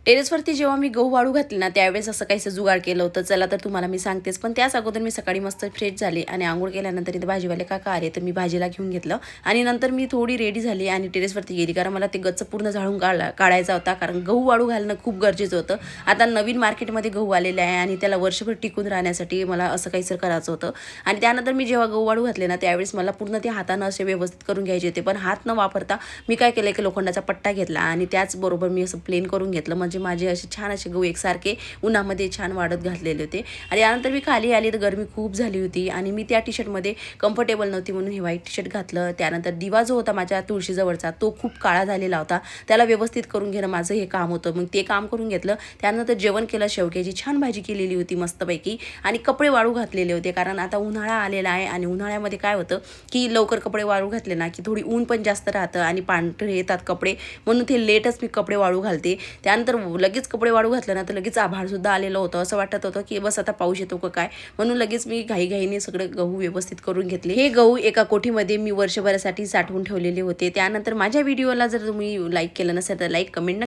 टेरेसवरती जेव्हा मी गहू वाळू घातले ना त्यावेळेस असं काहीसं जुगाड केलं होतं. चला तर तुम्हाला मी सांगतेच. पण त्याच अगोदर मी सकाळी मस्त फ्रेश झाले आणि अंघोळ केल्यानंतर इथे भाजीवाले काका आले तर मी भाजीला घेऊन घेतलं आणि नंतर मी थोडी रेडी झाली आणि टेरेसवरती गेली कारण मला ते गच्च पूर्ण झाडून काढायचा होता कारण गहू वाळू घालणं खूप गरजेचं होतं. आता नवीन मार्केटमध्ये गहू आलेले आहे आणि त्याला वर्षभर टिकून राहण्यासाठी मला असं काहीसं करायचं होतं. आणि त्यानंतर मी जेव्हा गहू वाळू घातले ना त्यावेळेस मला पूर्ण ते हातानं असे व्यवस्थित करून घ्यायचे होते. पण हात न वापरता मी काय केलं की लोखंडाचा पट्टा घेतला आणि त्याचबरोबर मी असं प्लेन करून घेतलं म्हणजे माझे असे छान असे गहू एकसारखे उन्हामध्ये छान वाढत घातलेले होते. आणि यानंतर मी खाली आली तर गरमी खूप झाली होती आणि मी त्या टी शर्टमध्ये कम्फर्टेबल नव्हती म्हणून हे व्हाईट टी शर्ट घातलं. त्यानंतर दिवा जो होता माझ्या तुळशीजवळचा तो खूप काळा झालेला होता. त्याला व्यवस्थित करून घेणं माझं हे काम होतं. मग ते काम करून घेतलं. त्यानंतर जेवण केलं. शेवग्याची छान भाजी केलेली होती मस्तपैकी आणि कपडे वाळू घातलेले होते कारण आता उन्हाळा आलेला आहे आणि उन्हाळ्यामध्ये काय होतं की लवकर कपडे वाळू घातले ना की थोडी ऊन पण जास्त राहतं आणि पांढरे येतात कपडे म्हणून ते लेटच मी कपडे वाळू घालते. त्यानंतर लगेच कपडे वाळू घातले ना तर लगेच आभाळसुद्धा आलेलं होतं. असं वाटत होतं की बस आता पाऊस येतो का काय म्हणून लगेच मी घाईघाईने सगळे गहू व्यवस्थित करून घेतले. हे गहू एका कोठीमध्ये मी वर्षभरासाठी साठवून ठेवलेले होते. त्यानंतर माझ्या व्हिडिओला जर तुम्ही लाईक केलं नसेल तर लाईक कमेंट